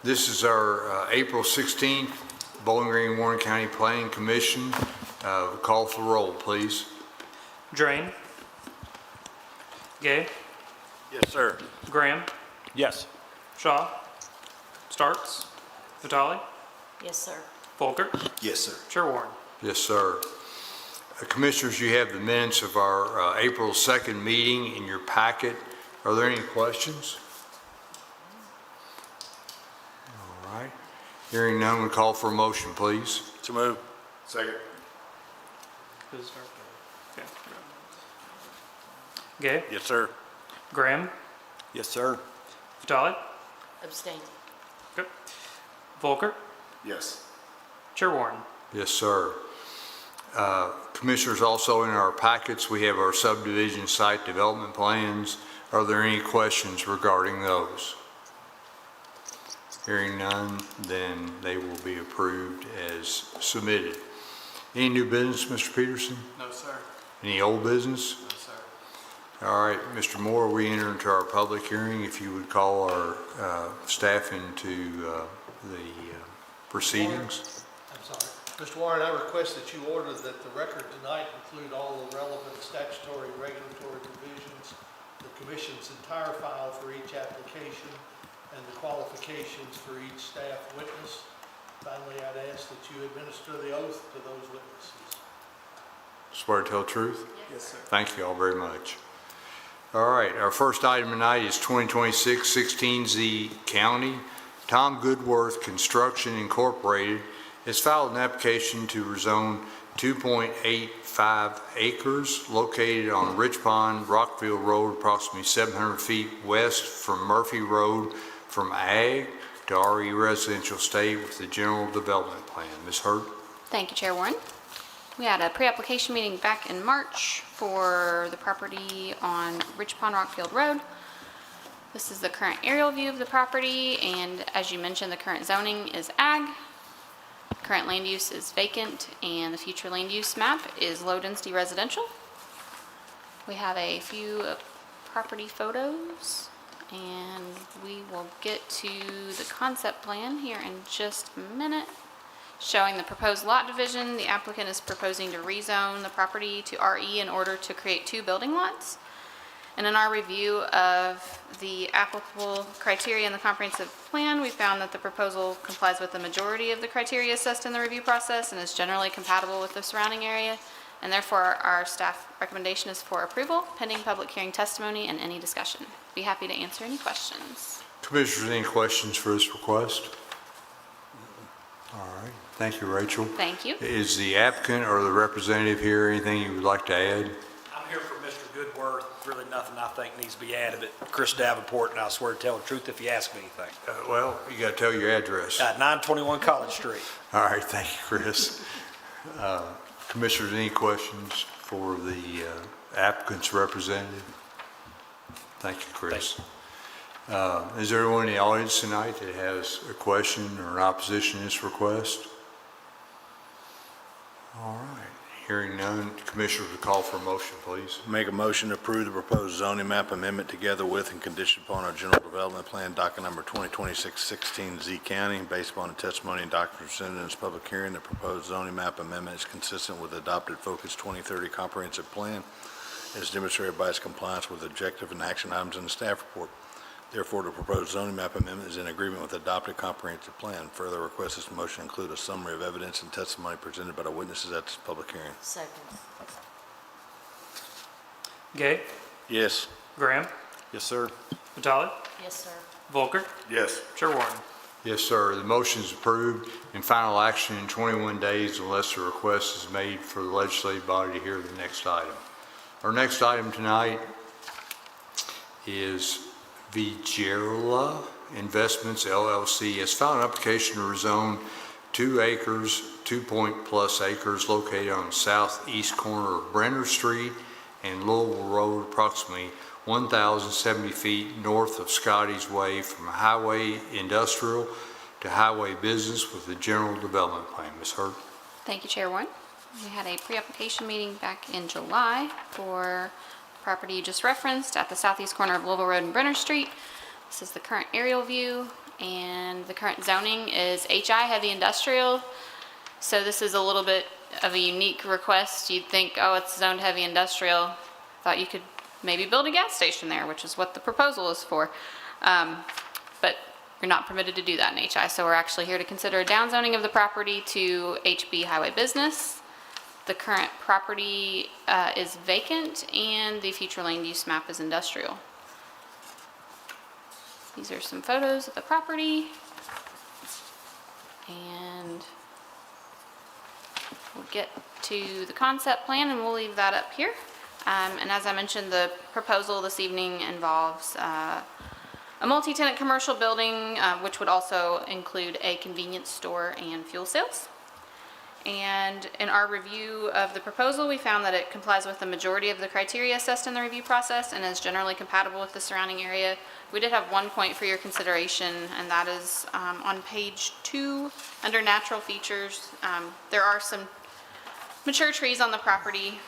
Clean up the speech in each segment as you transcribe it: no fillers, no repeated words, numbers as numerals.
This is our April 16th Bowling Green Warren County Planning Commission. Call for the roll, please. Drain. Gay. Yes, sir. Graham. Yes. Shaw. Starks. Vitale. Yes, sir. Volker. Yes, sir. Chair Warren. Yes, sir. Commissioners, you have the minutes of our April 2nd meeting in your packet. Are there any questions? All right. Hearing none, we call for a motion, please. To move. Second. Who's start? Okay. Gay. Yes, sir. Graham. Yes, sir. Vitale. Abstain. Okay. Volker. Yes. Chair Warren. Yes, sir. Commissioners, also in our packets, we have our subdivision site development plans. Are there any questions regarding those? Hearing none, then they will be approved as submitted. Any new business, Mr. Peterson? No, sir. Any old business? No, sir. All right, Mr. Moore, we enter into our public hearing. If you would call our staff into the proceedings. I'm sorry. Mr. Warren, I request that you order that the record tonight include all the relevant statutory and regulatory provisions, the commission's entire file for each application, and the qualifications for each staff witness. Finally, I'd ask that you administer the oath to those witnesses. Swear to tell the truth? Yes, sir. Thank you all very much. All right, our first item tonight is 2026-16Z County. Tom Goodworth Construction Incorporated has filed an application to rezone 2.85 acres located on Rich Pond, Rockville Road, approximately 700 feet west from Murphy Road, from Ag to RE Residential State with the General Development Plan. Ms. Hurd? Thank you, Chair Warren. We had a pre-application meeting back in March for the property on Rich Pond Rockfield Road. This is the current aerial view of the property, and as you mentioned, the current zoning is ag. Current land use is vacant, and the future land use map is low density residential. We have a few property photos, and we will get to the concept plan here in just a minute. Showing the proposed lot division, the applicant is proposing to rezone the property to RE in order to create 2 building lots. And in our review of the applicable criteria in the comprehensive plan, we found that the proposal complies with the majority of the criteria assessed in the review process and is generally compatible with the surrounding area. And therefore, our staff recommendation is for approval, pending public hearing testimony and any discussion. Be happy to answer any questions. Commissioners, any questions for this request? All right, thank you, Rachel. Thank you. Is the applicant or the representative here, anything you would like to add? I'm here for Mr. Goodworth. Really nothing I think needs to be added, but Chris Davenport, and I swear to tell the truth if you ask me anything. Well, you got to tell your address. 921 College Street. All right, thank you, Chris. Commissioners, any questions for the applicant's representative? Thank you, Chris. Is there anyone in the audience tonight that has a question or an opposition to this request? All right, hearing none, Commissioners will call for a motion, please. Make a motion to approve the proposed zoning map amendment together with and conditioned upon our general development plan, docket number 2026-16Z County, based upon the testimony and documents presented in this public hearing. The proposed zoning map amendment is consistent with the adopted Focus 2030 comprehensive plan, as demonstrated by its compliance with objective and action items in the staff report. Therefore, the proposed zoning map amendment is in agreement with the adopted comprehensive plan. Further request this motion include a summary of evidence and testimony presented by the witnesses at this public hearing. Second. Gay. Yes. Graham. Yes, sir. Vitale. Yes, sir. Volker. Yes. Chair Warren. Yes, sir. The motion is approved and final action in 21 days unless a request is made for the legislative body to hear the next item. Our next item tonight is Vigerla Investments LLC has filed an application to rezone 2 acres, 2+ acres located on the southeast corner of Brenner Street and Louisville Road, approximately 1,070 feet north of Scotty's Way, from highway industrial to highway business with the general development plan. Ms. Hurd? Thank you, Chair Warren. We had a pre-application meeting back in July for the property you just referenced at the southeast corner of Louisville Road and Brenner Street. This is the current aerial view. And the current zoning is HI, heavy industrial. So this is a little bit of a unique request. You'd think, oh, it's zoned heavy industrial. Thought you could maybe build a gas station there, which is what the proposal is for. But you're not permitted to do that in HI. So we're actually here to consider a downzoning of the property to HB Highway Business. The current property is vacant and the future land use map is industrial. These are some photos of the property. And we'll get to the concept plan and we'll leave that up here. And as I mentioned, the proposal this evening involves a multi-tenant commercial building, which would also include a convenience store and fuel sales. And in our review of the proposal, we found that it complies with the majority of the criteria assessed in the review process and is generally compatible with the surrounding area. We did have one point for your consideration, and that is on page 2, under natural features. There are some mature trees on the property.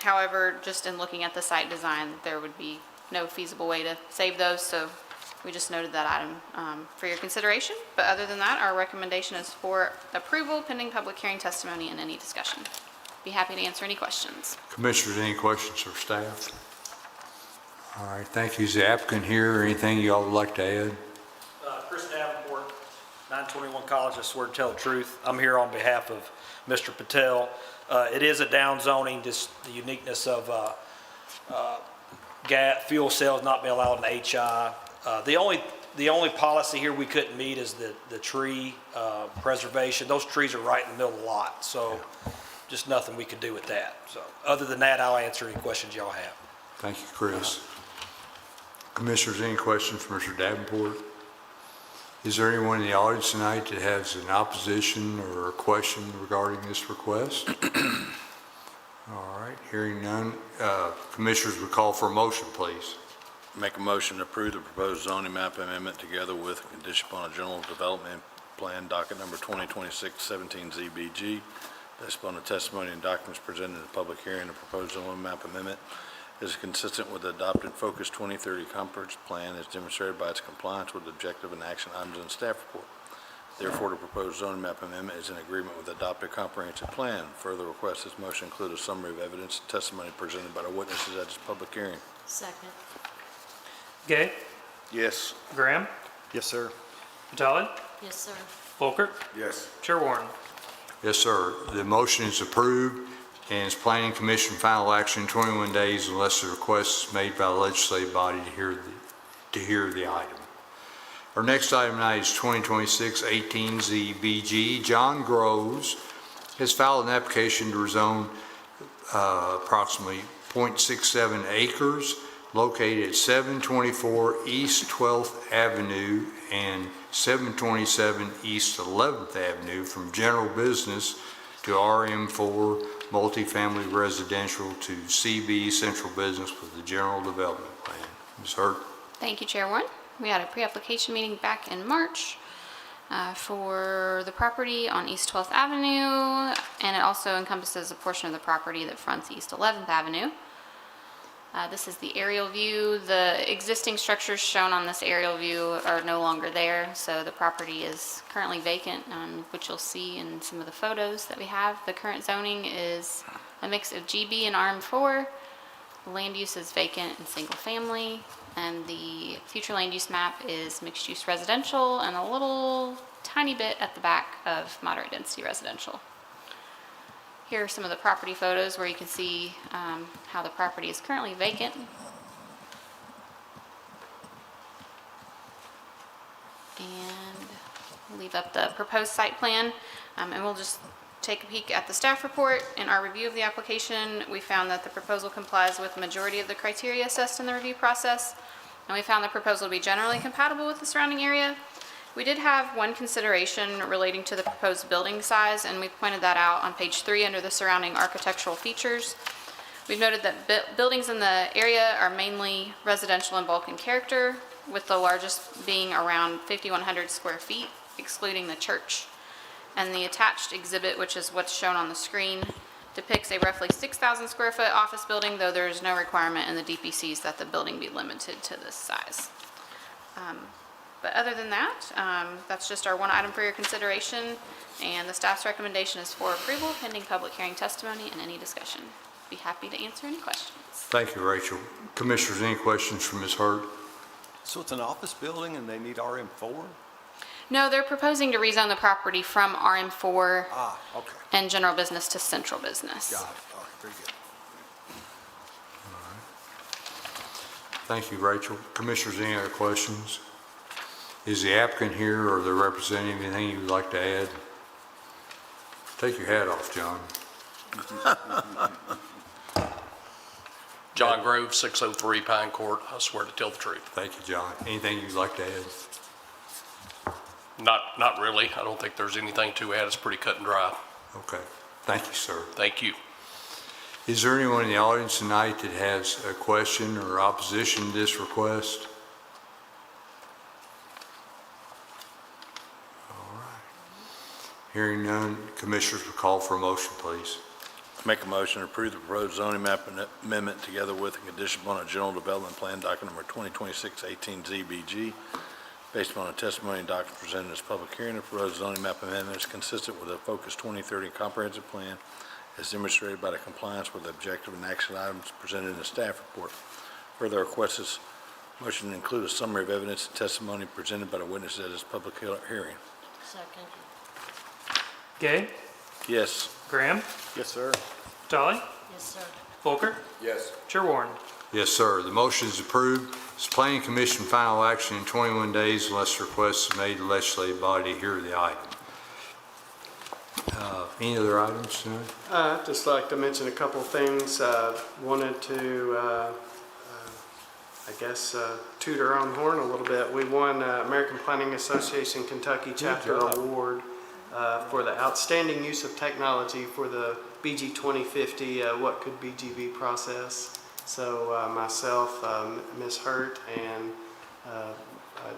However, just in looking at the site design, there would be no feasible way to save those, so we just noted that item for your consideration. But other than that, our recommendation is for approval pending public hearing, testimony, and any discussion. Be happy to answer any questions. Commissioners, any questions for staff? All right, thank you. Is the applicant here or anything y'all would like to add? Chris Davenport, 921 College, I swear to tell the truth. I'm here on behalf of Mr. Patel. It is a downzoning, just the uniqueness of fuel cells not being allowed in HI. The only policy here we couldn't meet is the tree preservation. Those trees are right in the middle of the lot, so just nothing we could do with that. So other than that, I'll answer any questions y'all have. Thank you, Chris. Commissioners, any questions for Mr. Davenport? Is there anyone in the audience tonight that has an opposition or a question regarding this request? All right, hearing none. Commissioners, we call for a motion, please. Make a motion to approve the proposed zoning map amendment together with condition upon a general development plan, docket number 2026-17 ZBG, based upon the testimony and documents presented in the public hearing. The proposed zoning map amendment is consistent with the adopted Focus 2030 comprehensive plan as demonstrated by its compliance with objective and action items in the staff report. Therefore, the proposed zoning map amendment is in agreement with the adopted comprehensive plan. Further request this motion include a summary of evidence and testimony presented by the witnesses at this public hearing. Second. Gay, Yes. Graham, Yes, sir. Vitale, Yes, sir. Folker, Yes. Chair Warren. Yes, sir. The motion is approved and is Planning Commission final action in 21 days unless the request is made by the legislative body to hear the item. Our next item tonight is 2026-18 ZBG. John Groves has filed an application to rezone approximately 0.67 acres located at 724 East 12th Avenue and 727 East 11th Avenue from general business to RM4 multifamily residential to CB central business with the general development plan. Ms. Hurt. Thank you, Chair Warren. We had a pre-application meeting back in March for the property on East 12th Avenue, and it also encompasses a portion of the property that fronts East 11th Avenue. This is the aerial view. The existing structures shown on this aerial view are no longer there, so the property is currently vacant, which you'll see in some of the photos that we have. The current zoning is a mix of GB and RM4. The land use is vacant and single family, and the future land use map is mixed use residential and a little tiny bit at the back of moderate density residential. Here are some of the property photos where you can see how the property is currently vacant. And we'll leave up the proposed site plan, and we'll just take a peek at the staff report. In our review of the application, we found that the proposal complies with the majority of the criteria assessed in the review process, and we found the proposal to be generally compatible with the surrounding area. We did have one consideration relating to the proposed building size, and we pointed that out on page 3 under the surrounding architectural features. We've noted that buildings in the area are mainly residential in bulk and character, with the largest being around 5,100 square feet, excluding the church. And the attached exhibit, which is what's shown on the screen, depicts a roughly 6,000 square foot office building, though there is no requirement in the DPCs that the building be limited to this size. But other than that, that's just our one item for your consideration, and the staff's recommendation is for approval pending public hearing testimony and any discussion. Be happy to answer any questions. Thank you, Rachel. Commissioners, any questions from Ms. Hurd? So it's an office building and they need RM4? No, they're proposing to rezone the property from RM4 Okay. and general business to central business. Got it. All right, very good. Thank you, Rachel. Commissioners, any other questions? Is the applicant here or the representative, anything you would like to add? Take your hat off, John. John Grove, 603 Pine Court. I swear to tell the truth. Thank you, John. Anything you'd like to add? Not really. I don't think there's anything to add. It's pretty cut and dry. Okay. Thank you, sir. Thank you. Is there anyone in the audience tonight that has a question or opposition to this request? All right. Hearing none, commissioners will call for a motion, please. Make a motion to approve the proposed zoning map amendment together with and condition upon a general development plan document number 2026-18 ZBG. Based upon the testimony and documents presented in this public hearing, the proposed zoning map amendment is consistent with the Focus 2030 comprehensive plan as demonstrated by the compliance with the objective and action items presented in the staff report. Further request this motion to include a summary of evidence and testimony presented by the witnesses at this public hearing. Second. Gay, Yes. Graham, Yes, sir. Vitale, Yes, sir. Folker, Yes. Chair Warren. Yes, sir. The motion is approved. It's planning commission final action in 21 days unless request is made to legislative body to hear the item. Any other items tonight? I'd just like to mention a couple things. Wanted to, I guess, toot our own horn a little bit. We won American Planning Association Kentucky Chapter Award for the outstanding use of technology for the BG 2050 What Could BGB process. So myself, Ms. Hurt, and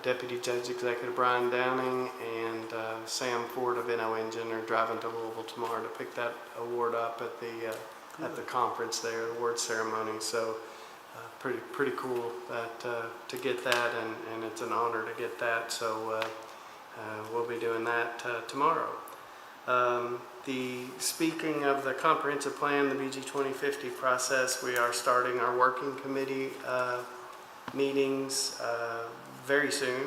Deputy Judge Executive Brian Downing and Sam Ford of NO Engine are driving to Louisville tomorrow to pick that award up at the conference there, the award ceremony. So pretty cool that to get that, and it's an honor to get that. So we'll be doing that tomorrow. Speaking of the comprehensive plan, the BG 2050 process, we are starting our working committee meetings very soon,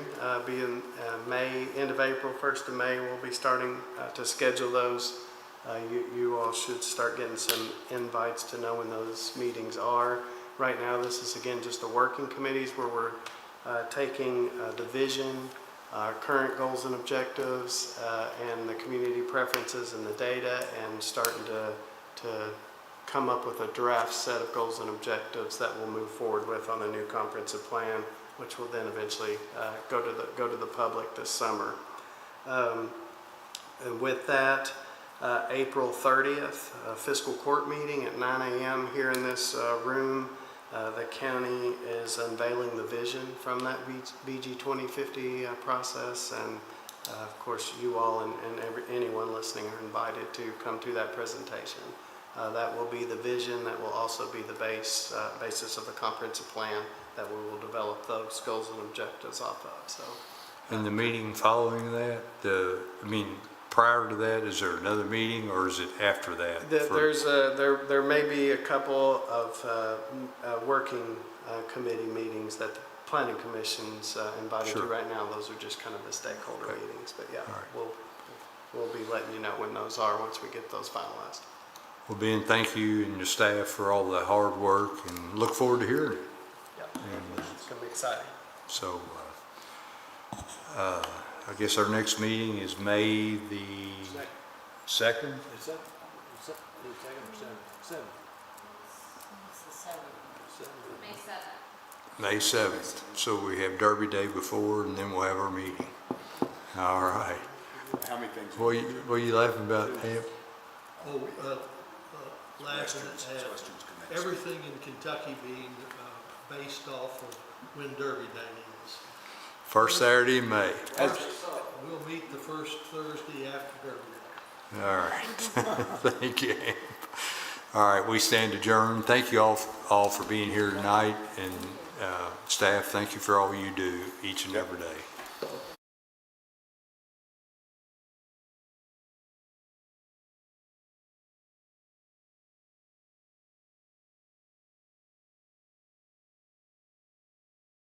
be in May, end of April, 1st of May. We'll be starting to schedule those. You all should start getting some invites to know when those meetings are. Right now, this is again just the working committees where we're taking the vision, current goals and objectives, and the community preferences and the data, and starting to come up with a draft set of goals and objectives that we'll move forward with on a new comprehensive plan, which will then eventually go to the public this summer. And with that, April 30th, fiscal court meeting at 9 a.m. here in this room. The county is unveiling the vision from that BG 2050 process, and of course you all and anyone listening are invited to come to that presentation. That will be the vision. That will also be the basis of the comprehensive plan that we will develop those goals and objectives off of. So, In the meeting following that, prior to that, is there another meeting or is it after that? there may be a couple of working committee meetings that the planning commission's invited to Sure. right now. Those are just kind of the stakeholder Okay. meetings, but yeah, All right. we'll be letting you know when those are once we get those finalized. Well, Ben, thank you and your staff for all the hard work, and look forward to hearing it. Yeah, it's gonna be exciting. So, I guess our next meeting is May the 2nd? Is that the second or seventh? It's the seventh. May 7th. May 7th. So we have Derby Day before, and then we'll have our meeting. All right. How many things? What are you laughing about, Pam? Laughing at everything in Kentucky being based off of when Derby Day is. First Saturday in May. We'll meet the first Thursday after Derby Day. All right. Thank you. All right, we stand adjourned. Thank you all for being here tonight, and staff, thank you for all you do each and every day.